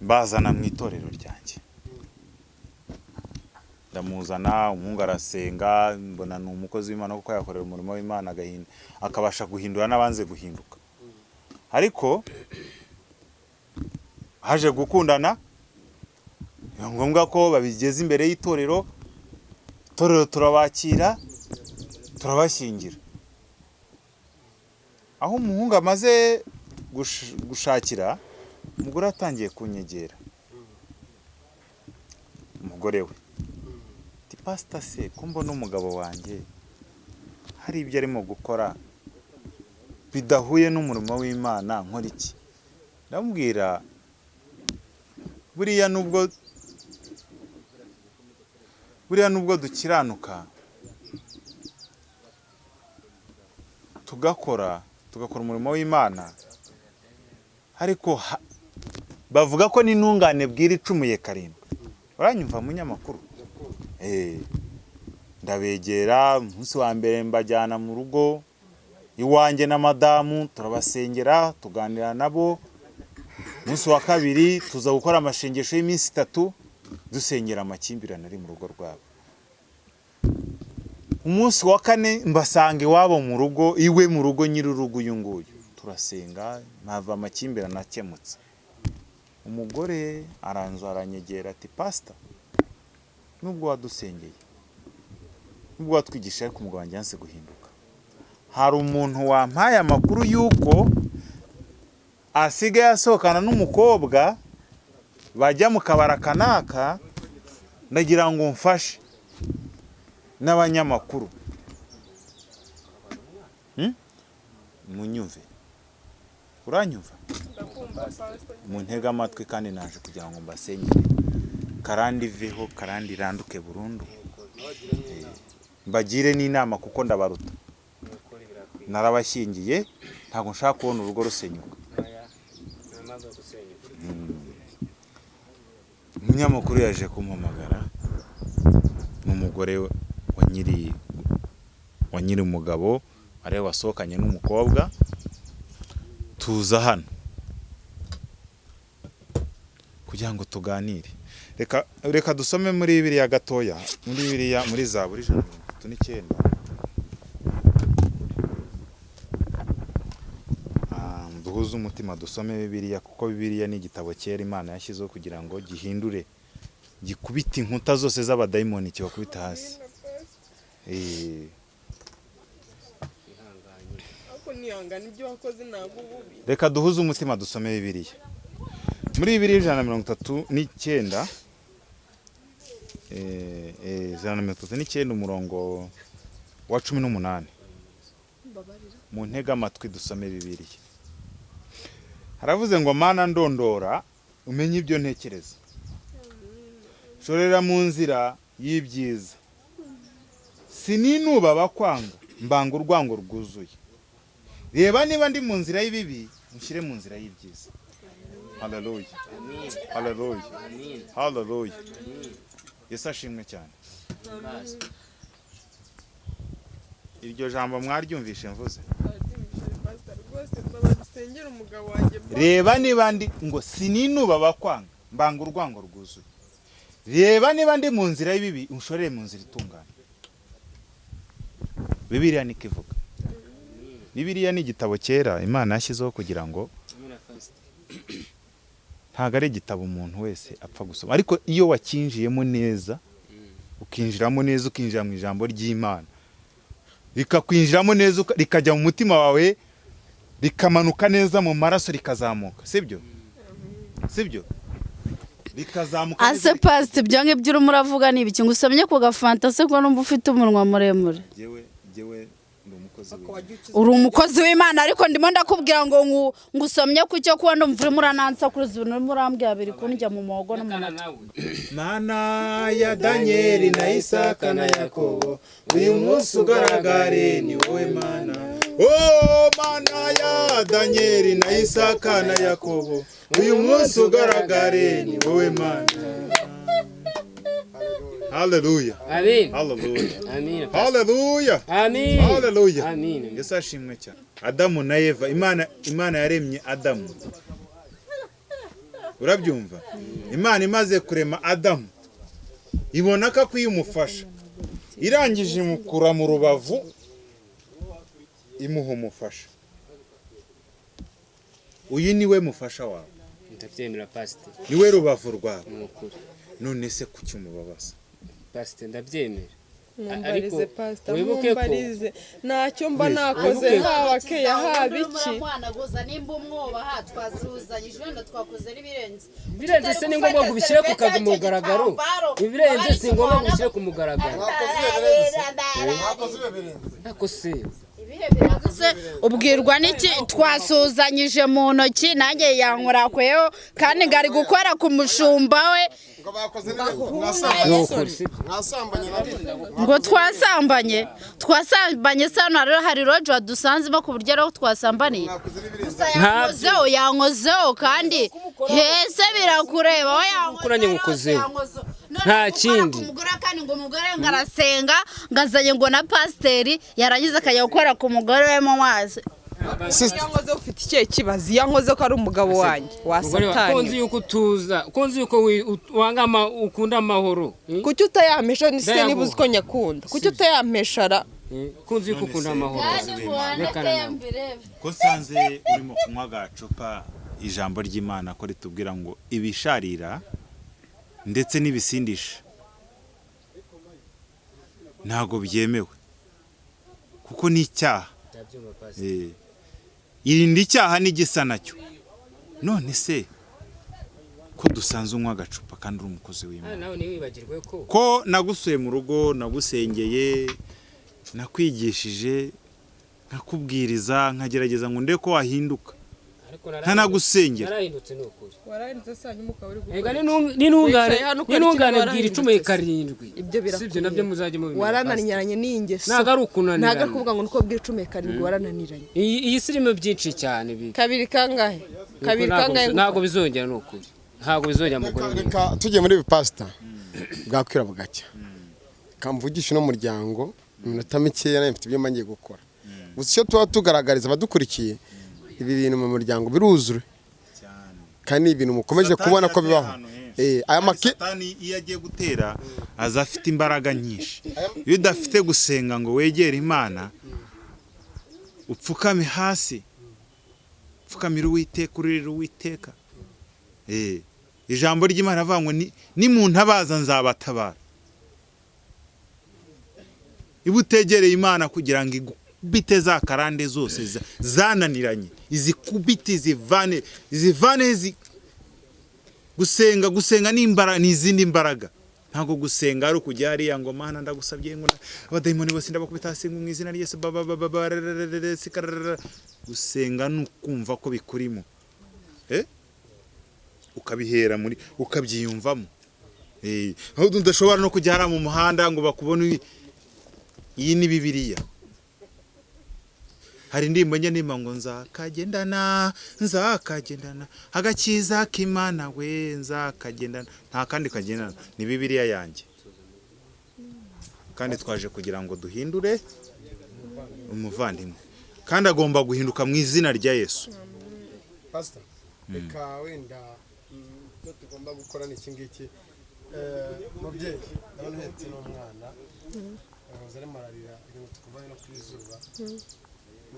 S2: Bazana mu itorero ryanjye, ndamuzana. Umuhungu arasenga, mbona ni umukozi w'Imana kuko yakorera umurimo w'Imana akabasha guhindura n'abanze guhinduka. Ariko haje gukundana, ni ngombwa ko babigeze imbere y'itorero. Itorero turabakira, turabashyingira. Aho umuhungu amaze gushakira, umugore atangiye kunyegera. Umugore we ati pastor se ko mbona umugabo wanjye hari ibyo arimo gukora bidahuye n'umurimo w'Imana, nkora iki? Ndamubwira buriya nubwo dukiranuka tugakora umurimo w'Imana, ariko bavuga ko n'intungane bwira icumuye karindwi. Uranyumva munyamakuru? Ndabegera. Umunsi wa mbere mbajyana mu rugo iwanjye na madamu, turabasengera tuganira nabo. Umunsi wa kabiri tuza gukora amashengesho y'iminsi 3 dusengera amakimbirane ari mu rugo rwabo. Umunsi wa 4 mbasanga iwabo mu rugo, iwe mu rugo nyir'urugo uyu nguyu, turasenga mpava amakimbirane akemutse. Umugore aranza aranyegera ati pastor, nubwo wadusengeye, nubwo watwigisha ariko umugabo wanjye yanse guhinduka. Hari umuntu wampaye amakuru yuko asigaye asohokana n'umukobwa bajya mu kabara kanaka, ndagira ngo mfashe n'abanyamakuru munyumve. Uranyumva? Mu ntega amatwi kandi naje kugira ngo mbasengere karandi veho, karandi randuke burundu, mbagire n'inama kuko ndabaruta. Narabashyingiye, ntabwo nshaka kubona urugo rusenyuka. Umunyamakuru yaje kumpamagara, n'umugore wa nyiri umugabo ariwe wasohokanye n'umukobwa. Tuza hano kugira ngo tuganire. Reka dusome muri Bibiliya gatoya, muri Zaburi 139. Duhuze umutima dusome Bibiliya, kuko Bibiliya ni igitabo cyera Imana yashyizeho kugira ngo gihindure, gikubita inkuta zose z'abadayimoni, kibakubita hasi. Reka duhuze umutima dusome Bibiliya. Muri Bibiliya 139 ijana umurongo wa 18 mu ntega amatwi dusome Bibiliya. Haravuze ngo Mana ndondora umenye ibyo ntekereza, shorera mu nzira y'ibyiza, sininuba bakwanga mbanga urwango rwuzuye, reba niba ndi mu nzira y'ibibi mushyire mu nzira y'ibyiza. Haleluya, haleluya, haleluya. Yesu ashimwe cyane. Iryo jambo mwaryumvishe mvuze? Reba niba ndi ngo sininuba bakwanga mbanga urwango rwuzuye, reba niba ndi mu nzira y'ibibi unshorere mu nzira itunganye. Bibiliya nikivuga. Bibiliya ni igitabo cyera Imana yashyizeho kugira ngo ntago ari igitabo umuntu wese apfa gusoma, ariko iyo wakinjiyemo neza, ukinjiramo neza, ukinjira mu ijambo ry'Imana, rikakwinjiramo neza, rikajya mu mutima wawe, rikamanuka neza mu maraso, rikazamuka. Sibyo? Sibyo? Rikazamuka.
S1: Ase pastor ibyo ngibyo urimo uravuga ni ibiki? Ngusomye ku gafanta se ko numva ufite umunwa muremure.
S2: Jewe
S1: uri umukozi w'Imana, ariko ndimo ndakubwira ngo ngusomye ku cyo kuba ndumva urimo uranansa kuri zibino murambwira biri kunjya mu muhogo no mu matwi.
S2: Mana ya Danieli na Isaka na Yakobo, uyu munsi ugaragare ni wowe Mana. Oh Mana ya Danieli na Isaka na Yakobo, uyu munsi ugaragare ni wowe Mana. Hallelujah.
S5: Amen.
S2: Hallelujah.
S5: Amen.
S2: Hallelujah.
S5: Amen.
S2: Hallelujah.
S5: Amen.
S2: Yesu ashimwe cyane. Adamu na Eva, Imana yaremye Adamu. Urabyumva? Imana imaze kurema Adamu, ibona ko kwiyumufasha, irangije imukura mu rubavu, imuha umufasha. Uyu niwe mufasha wawe.
S5: Ndabyemera pastor.
S3: Niwe rubavu rwawe.
S5: Makuru.
S3: None se kuki umubabaza?
S5: Pastor ndabyemera.
S6: Mumbarize pastor, mumbarize ntacyo mba nakoze haba ke haba iki.
S1: Mwana goza nimba umwobaha twazuzanyije wenda twakoze n'ibirenze.
S5: Birenze se ni ngombwa kubishyira ku mugaragaro. Ibirenze si ngombwa kubishyira ku mugaragaro. Nako se
S1: ubwirwa n'iki twasuzanyije mu ntoki nanjye yankorakweho kandi ngari gukora ku mushumba we ngo twasambanye sano rero hari rojo dusanzemo ku buryo rero twasambaniye yankozeho kandi hese birakureba we
S5: yankuranye ngukozeho nta kindi
S1: umugore kandi ngo umugore ngarasenga ngazanye ngo na pasteri yarangiza akajya gukora ku mugore we mu mazi.
S6: Yankoze ufite ikihe kibazo? Yankoze ko ari umugabo wanjye wa satani.
S5: Konzi yuko utuza, konzi yuko wangama ukunda amahoro.
S6: Kuki utayampesha ni se nibuze ko nyakunda? Kuki utayampeshara?
S5: Konzi yuko ukunda amahoro.
S2: Ko sanze urimo kunywa gacupa ijambo ry'Imana ko ritubwira ngo ibisharira ndetse n'ibisindisha ntago byemewe kuko ni icyaha. Irindi icyaha n'igisa nacyo. None se ko dusanze unywa gacupa kandi uri umukozi w'Imana?
S5: Nawe ni wibagirwe
S2: ko nagusuye mu rugo, nagusengeye, nakwigishije, nakubwiriza, nkagerageza ngo ndeke ko wahinduka. Ntanagusengera.
S5: Narahindutse n'ukuri.
S6: Warahindutse sanyu mukaba uri
S5: gukora. N'intungane bwira 17. Sibyo nabyo muzajye mu bimenya.
S6: Warananiranye n'ingeso.
S5: Naga ari ukunaniranye.
S6: Naga kuvuga ngo nuko bwira 17 warananiranye.
S5: Iyi sirimo byinshi cyane bi.
S6: Kabiri kangahe?
S5: Ntago bizongera n'ukuri. Ntago bizongera mugore.
S4: Tujye muri pastor bwakwira bugacya. Kamvugisha no muryango iminota mikeya nafite ibyo mangiye gukora. Gusa cyo tuba tugaragariza abadukurikiye ibi bintu mu muryango biruzure cyane kandi ibintu mukomeje kubona ko bibaho. Aya
S2: Satani iyo agiye gutera azafite imbaraga nyinshi. Iyo udafite gusenga ngo wegere Imana, upfukame hasi, upfukamira Uwiteka, urira Uwiteka. Ijambo ry'Imana avuga ngo ni muntu abaza nzabatabara. Ibutegereye Imana kugira ngo bite za karande zose zananiranye, izikubiti zivane gusenga n'imbaraga n'izindi mbaraga. ntago gusenga ari ukujya hariya ngo Mana ndagusabye ngo abadayimoni bose ndabakubita hasi mu izina rya Yesu gusenga nukumva ko bikurimo ukabihera muri ukabyiyumvamo aho ndashobora no kujya hara mu muhanda ngo bakubone iyi ni Bibiliya hari ndimbo nyenima ngo nzakagendana agakiza k'Imana we nzakagendana nta kandi kagendana ni Bibiliya yanjye kandi twaje kugira ngo duhindure umuvandimwe kandi agomba guhinduka mu izina rya Yesu.
S4: Pastor reka wenda cyo tugomba gukora ni iki ngiki mubyeyi ndabona uhetse n'umwana zari mararira ibintu tukuvanye no kwizuba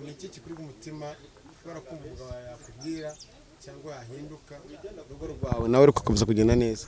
S4: ni iki kikuri ku mutima ushobora kumva umugabo yakubwira cyangwa yahinduka urugo rwawe nawe rukomeza kugenda neza?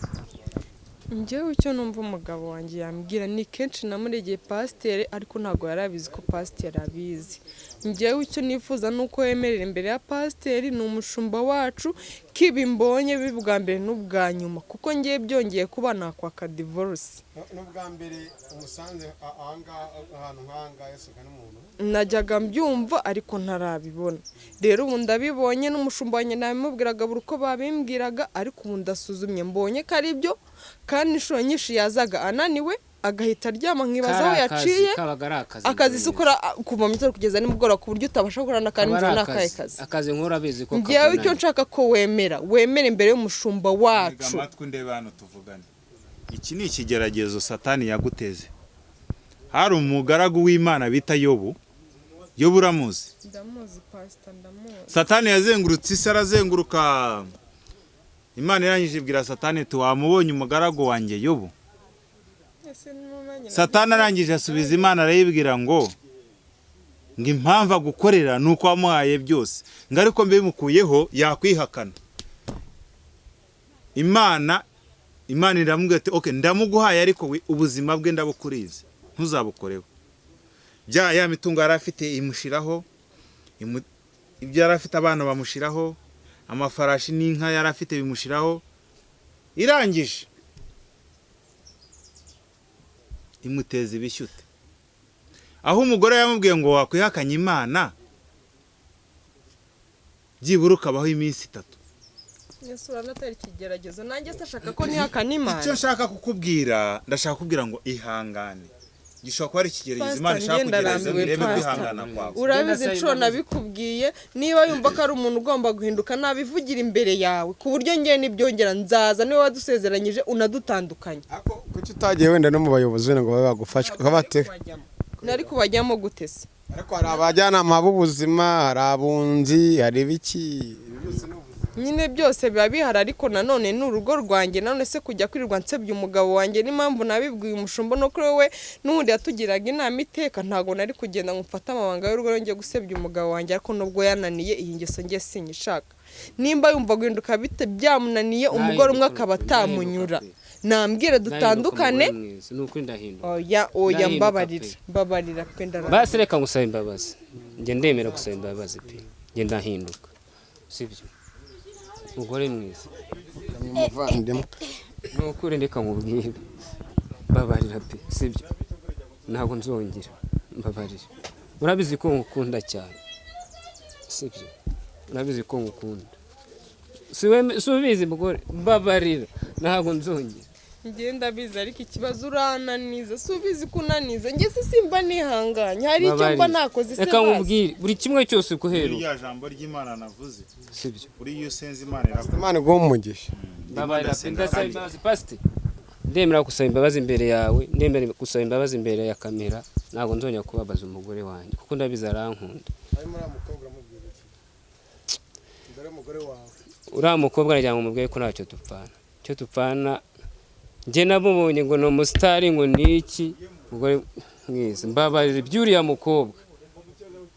S6: njyewe icyo numva umugabo wanjye yambwira ni kenshi namuregeye pasiteri ariko ntabwo yarabizi ko pasiteri abizi. njyewe icyo nifuza nuko yemerera imbere ya pasiteri ni umushumba wacu kibi mbonye bibwa mbere n'ubwa nyuma kuko ngiye byongeye kuba nakwaka divorce
S4: n'ubwa mbere umusanze ahantu nk'ahangaha yasaga n'umuntu
S6: najyaga mbyumva ariko ntarabibona rero ubu ndabibonye n'umushumba wanjye nabimubwiraga buri uko babimbwiraga ariko ubu ndasuzumye mbonye ko ari byo kandi inshuro nyinshi yazaga ananiwe agahita aryama nkibaza aho yaciye akazi sukora kuva mu gitondo kugeza nimugoroba ku buryo utabasha gukorana kandi nijoro n'akahe kazi
S5: akazi nkora abizi ko
S6: ngewe icyo nshaka ko wemera imbere y'umushumba wacu
S2: amatwi ndebe hano tuvugane. Iki ni ikigeragezo Satani yaguteze. Hari umugaragu w'Imana bita Yobu uramuzi?
S6: ndamuzi pastor ndamuzi.
S2: Satani yazengurutse isi arazenguruka Imana irangije ibwira Satani wamubonye umugaragu wanjye Yobu. Satani arangije asubiza Imana arayibwira ngo impamvu agukorera nuko wamuhaye byose ngo ariko mbe mukuyeho yakwihakana. Imana iramubwira ati okay ndamuguhaye ariko ubuzima bwe ndabukurize ntuzabukoreho. Ya mitungo yari afite imushiraho ibyo yari afite abana bamushiraho amafarashi n'inka yari afite bimushiraho irangije imuteza ibishyute. Aho umugore yamubwiye ngo wakwihakanye Imana byibura ukabaho iminsi 3.
S6: Yesu uranatera ikigeragezo nanjye sashaka ko nihakana Imana.
S2: Icyo nshaka kukubwira ndashaka kubwira ngo ihangane. Gishobora kuba ari ikigeragezo Imana ishaka kugereza ireme kwihangana kwawe.
S6: Urabizi inshuro nabikubwiye niba yumva ko ari umuntu ugomba guhinduka nabivugira imbere yawe ku buryo ngiye nibyongera nzaza niwe wadusezeranyije unadutandukanye.
S4: Kuki utagiye wenda no mu bayobozi ngo babe bagufashe kabate?
S6: Nari kubajyamo gutese.
S4: Ariko hari abajyanama b'ubuzima, hari abunzi, hari ibiki
S6: nyine byose biba bihari ariko nanone n'urugo rwanjye nanone se kujya kwirirwa nsebye umugabo wanjye n'impamvu nabibwiye umushumba no kuri we n'undi yatugiraga inama iteka ntago nari kugenda ngufata amabanga y'urugo ngiye gusebya umugabo wanjye ariko nubwo yananiye iyi ngeso ngiye sinyishaka. Nimba yumva guhinduka bite byamunaniye umugore umwe akaba atamunyura nambwire dutandukane. Oya mbabarira pe ndara.
S5: Basi reka ngusaba imbabazi. Nge ndemera gusaba imbabazi pe. Nge ndahinduka. Sibyo. Umugore mwiza.
S4: Umuvandimwe.
S5: Nukuri ndeka nkubwire. Mbabarira pe. Sibyo. Ntabwo nzongera. Mbabarira. Urabizi ko ngukunda cyane. Sibyo. Urabizi ko ngukunda. Subizi mugore. Mbabarira. Ntabwo nzongera.
S6: Ngenda biza ariko ikibazo urananiza subizi kunaniza nge simba nihanganye hari icyo mba nakoze se
S5: reka nkubwire buri kimwe cyose guhera
S2: ya jambo ry'Imana navuze
S5: sibyo
S2: uri yo senze Imana
S4: Imana igumugisha.
S5: Babarira ndasaba imbabazi pastor ndemera gusaba imbabazi imbere yawe ndemera gusaba imbabazi imbere ya kamera ntabwo nzongera kubabaza umugore wanjye kuko ndabiza arankunda. Uriya mukobwa arajya mu mubwiye ko ntacyo dupfana cyo dupfana. Nge nabubonye ngo no mustari ngo niki umugore mwiza mbabarira ibyuriya mukobwa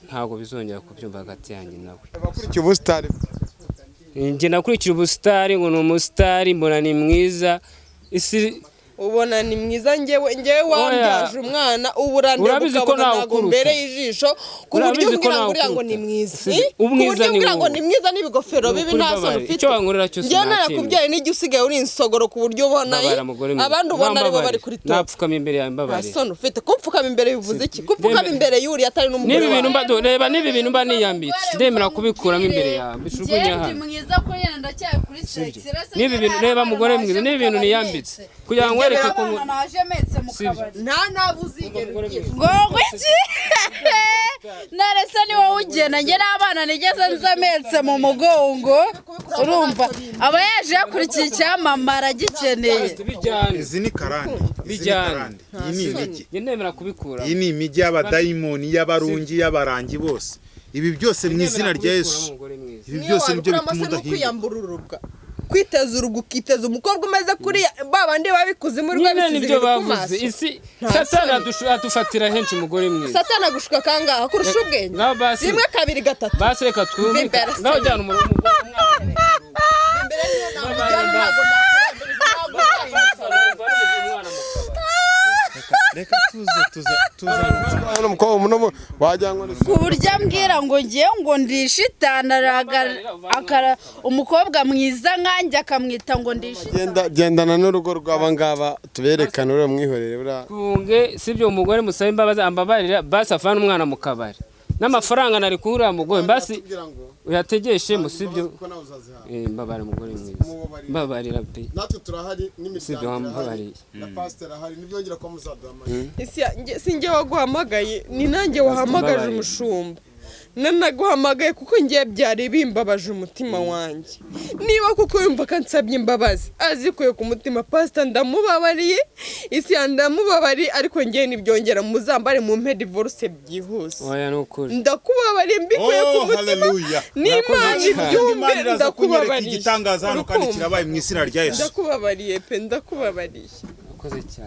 S5: ntago bizongera kubyumva hagati yanjye nawe.
S4: Abakurikiye ubustari
S5: nge nakurikira ubustari ngo no mustari mbona ni mwiza isi
S6: ubona ni mwiza njyewe wambyaje umwana uburande bukabona ntago mbere y'ijisho ku buryo umbwira ngo ni mwiza ku buryo umbwira ngo ni mwiza n'ibigofero bibi nta soni ufite njye narakubyaye n'ijya usigaye uri insogoro ku buryo ubona abandi ubona aribo bari kuri top
S5: napfukama imbere yawe mbabarira
S6: nta soni ufite kupfukama imbere bivuze iki kupfukama imbere y'uri atari n'umugore
S5: nibi bintu mba reba nibi bintu mba niyambitse ndemera kubikuramo imbere yawe bishugunye hano
S1: mwiza ko yenda cyaye kuri sex
S5: nibi bintu reba mugore mwiza nibi bintu niyambitse kugira ngo wereke ko
S1: naje metse mu kabari
S6: nta nabuzigera
S1: ngo iki narese ni wowe ugena nge n'abana nigeze nzametse mu mugongo urumva aba yaje yakurikiye icyamamara gikeneye
S2: izi ni karande bijyane iyi ni imijyi
S5: ndemera kubikura
S2: iyi ni imijyi y'abadayimoni y'abarungi y'abarangi bose ibi byose mu izina rya Yesu ibi byose nibyo bituma
S6: udahindura kwiteza urugo ukiteza umukobwa umeze kuri babandi babikuze muri rwa bisize ku maso
S5: isi satani adufatira henshi umugore mwiza
S6: satani agushuka kangaha kurusha ubwenge rimwe kabiri gatatu
S5: basi reka twumve ngaho jyana umugore
S6: imbere niyo ntabwo
S2: reka tuza
S4: hano mukobwa wajyanwa
S1: ku buryo ambwira ngo ngiye ngo ndishitana umukobwa mwiza nkanjye akamwita ngo ndishitana
S4: gendana n'urugo rw'aba ngaba tuberekana uri mwihorere bura
S5: kunge sibyo umugore musaba imbabazi ambabarira basi afana umwana mu kabari n'amafaranga nari kuhura mugore basi uyategeshe musibyo mbabara mugore mwiza mbabarira pe
S4: natwe turahari n'imiryango na pastor ahari nibyongera ko muzaduhamagaye
S6: sinjye waguhamagaye ni nanjye wahamagaje umushumba nanaguhamagaye kuko ngiye byari bimbabaje umutima wanjye niba kuko yumva kansabye imbabazi azikuye ku mutima pastor ndamubabariye isi ndamubabariye ariko ngiye nibyongera muzambare mu mpe divorce byihuse
S5: oya nukuri
S6: ndakubabariye mbikuye ku mutima n'Imana ibyumve ndakubabariye
S2: igitangaza hano kandi kirabaye mu izina rya Yesu
S6: ndakubabariye pe ndakubabariye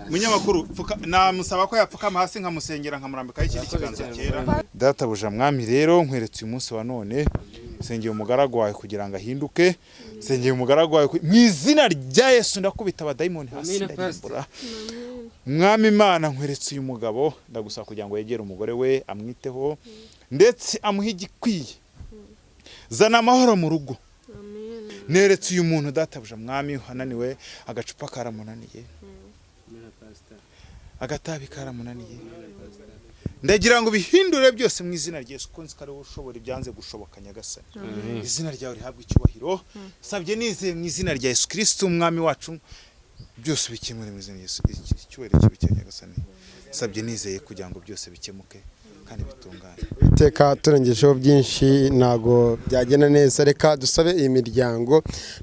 S2: Umunyamakuru namusaba ko yapfukama hasi nkamusengera nkamurambikaho ikindi kiganza cyera databuja mwami rero nkweretse uyu munsi wa none sengeye umugaragu wawe kugira ngo ahinduke sengeye umugaragu wawe mu izina rya Yesu ndakubita abadayimoni hasi ndarimbura mwami Imana nkweretse uyu mugabo ndagusaba kugira ngo yegere umugore we amwiteho ndetse amuhe igikwiye zana amahoro mu rugo neretse uyu muntu databuja mwami hananiwe agacupa karamunaniye agatabi karamunaniye ndagira ngo bihindure byose mu izina rya Yesu kunzi kare ushobora ibyanze gushoboka nyagasani izina ryawe rihabwe icyubahiro sabye nizeye mu izina rya Yesu Kristo umwami wacu byose bikemure mu izina rya Yesu icyubahiro cy'ubukene nyagasani sabye nizeye kugira ngo byose bikemuke kandi bitungane
S4: iteka turengejeho byinshi nago byagena neza reka dusabe iyi miryango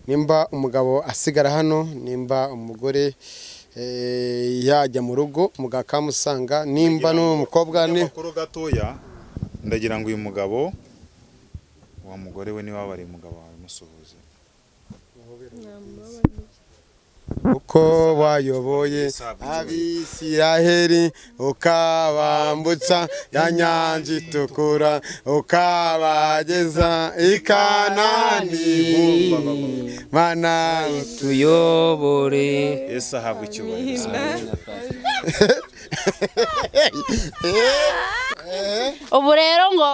S4: nimba umugabo asigara hano nimba umugore yajya mu rugo umugabo akamusanga nimba n'umukobwa ni
S2: makuru gatoya ndagira ngo uyu mugabo wa mugore we niba bari umugabo wawe musuhuze
S4: uko wayoboye Abisiraheli ukabambutsa ya nyanja itukura ukabageza i Kanani Mana
S5: tuyobore
S2: Yesu ahabwe icyubahiro
S1: ubu rero ngo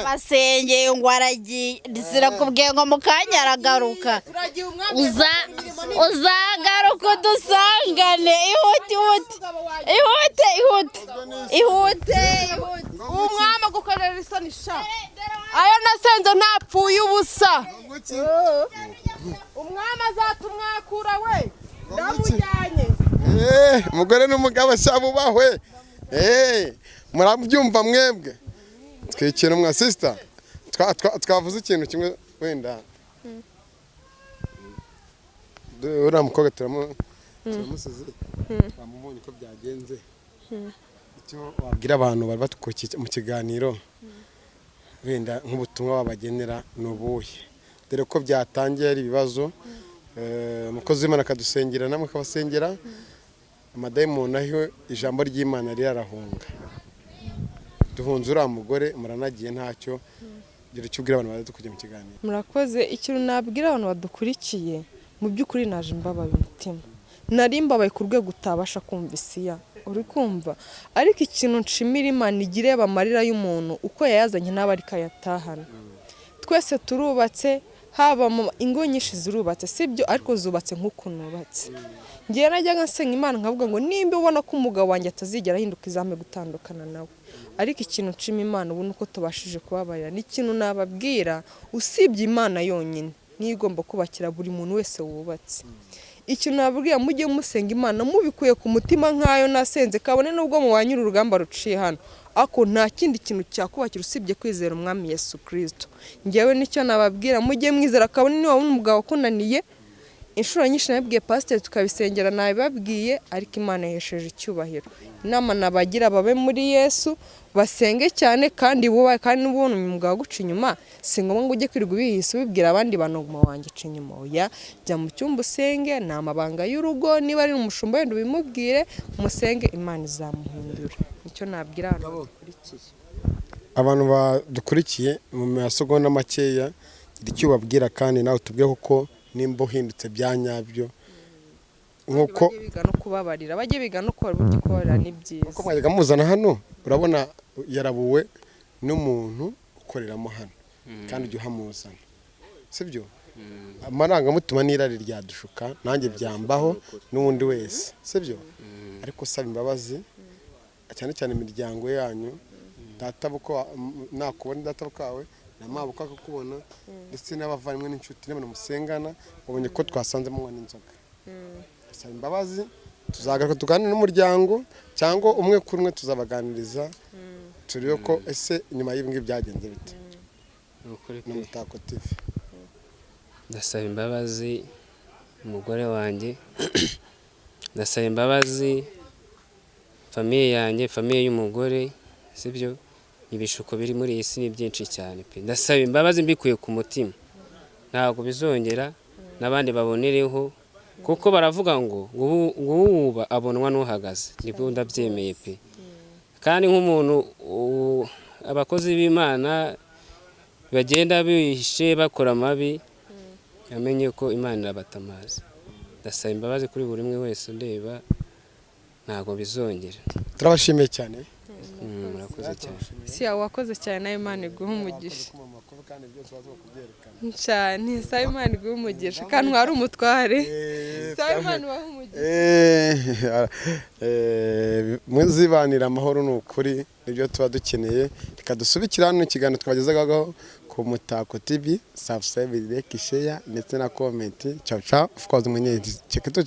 S1: basengeye ngo aragiye zirakubwiye ngo mu kanya aragaruka uzagaruka udusangane ihute
S6: umwami agukorera isoni sha ayo nasenze napfuye ubusa umwami azatumwakura we ndamujyanye
S4: umugore n'umugabo shabubahwe murabyumva mwebwe twikira umwa sister twavuze ikintu kimwe wenda uriya mukobwa turamusize twamubonye ko byagenze icyo wabwira abantu bari batukurikiye mu kiganiro wenda nk'ubutumwa wabagenera ni ubuhe dore ko byatangiye ari ibibazo umukozi w'Imana akadusengera namwe akabasengera amadayimoni aho ijambo ry'Imana rirarahunga duhunze uriya mugore muranagiye ntacyo gira icyo ubwira abantu badukurikiye mu kiganiro
S6: murakoze ikintu nabwira abantu badukurikiye mu by'ukuri naje mbabaye umutima narimbabaye ku rwego utabasha kumva isiya uri kumva ariko ikintu nshimira Imana igireba amarira y'umuntu uko yayazanye n'abari kayatahana twese turubatse haba ingo nyinshi zirubatse sibyo ariko zubatse nk'uko nubatse ngiye najyaga nsenga Imana nkavuga ngo nimba ubona ko umugabo wanjye atazigera ahinduka izame gutandukana nawe ariko ikintu nshima Imana ubu nuko tubashije kubabarira n'ikintu nababwira usibye Imana yonyine niyo igomba kubakira buri muntu wese wubatse ikintu nababwira mujye musenga Imana mubikuye ku mutima nkayo nasenze kabone nubwo muwanyura urugamba ruciye hano ako nta kindi kintu cyakubakira usibye kwizera umwami Yesu Kristo ngewe nicyo nababwira mujye mwizera kabone ni wabona umugabo kunaniye inshuro nyinshi nabibwiye pastor tukabisengera nabibabwiye ariko Imana yesheje icyubahiro inama nabagira babe muri Yesu basenge cyane kandi bubaye kandi nubona umugabo guca inyuma singombwa ngo ujye kwirirwa ubihise ubibwira abandi bantu ngo wanjye ica inyuma oya jya mu cyumba usenge ni amabanga y'urugo niba ari umushumba wenda ubimubwire musenge Imana izamuhindura nicyo nabwira
S4: abantu badukurikiye mu masegonda makeya icyo babwira kandi nawe tubwiye kuko nimba uhindutse bya nyabyo nkuko
S6: biga no kubabarira bajye biga no kubabarira ni byiza
S4: uko mwajyaga muzana hano urabona yarabuwe n'umuntu ukoreramo hano kandi ujya uhamuzana sibyo amarangamutima n'irari ryadushuka nanjye byambaho n'ubundi wese sibyo ariko saba imbabazi cyane cyane imiryango yanyu databuko nakubona databuko kawe namabuko akakubona ndetse n'abavanywe n'inshuti n'abantu musengana babonye ko twasanze mu n'inzoga saba imbabazi tuzagaruka tuganire n'umuryango cyangwa umwe kuri umwe tuzabaganiriza turiyo ko ese nyuma y'ibingi byagenze bite n'Umutako TV
S5: ndasaba imbabazi umugore wanjye ndasaba imbabazi famiye yanjye famiye y'umugore sibyo ibishuko biri muri iyi si ni byinshi cyane pe ndasaba imbabazi mbikuye ku mutima ntabwo bizongera n'abandi babonereho kuko baravuga ngo uwuba abonwa n'uhagaze nibwo ndabyemeye pe kandi nk'umuntu abakozi b'Imana bagenda bihishe bakora amabi yamenye ko Imana irabatamaza ndasaba imbabazi kuri buri umwe wese ndeba ntabwo bizongera
S4: turabashimiye cyane
S5: murakoze cyane
S6: siya wakoze cyane nayo Imana iguha umugisha cyane sawa Imana iguha umugisha kandi wari umutware sawa Imana ubaha umugisha
S4: muzibanira amahoro n'ukuri nibyo tuba dukeneye reka dusubikira hano ikiganiro twabagezagaho ku Umutako TV subscribe like share ndetse na comment ciao ciao of course mwenye cheketo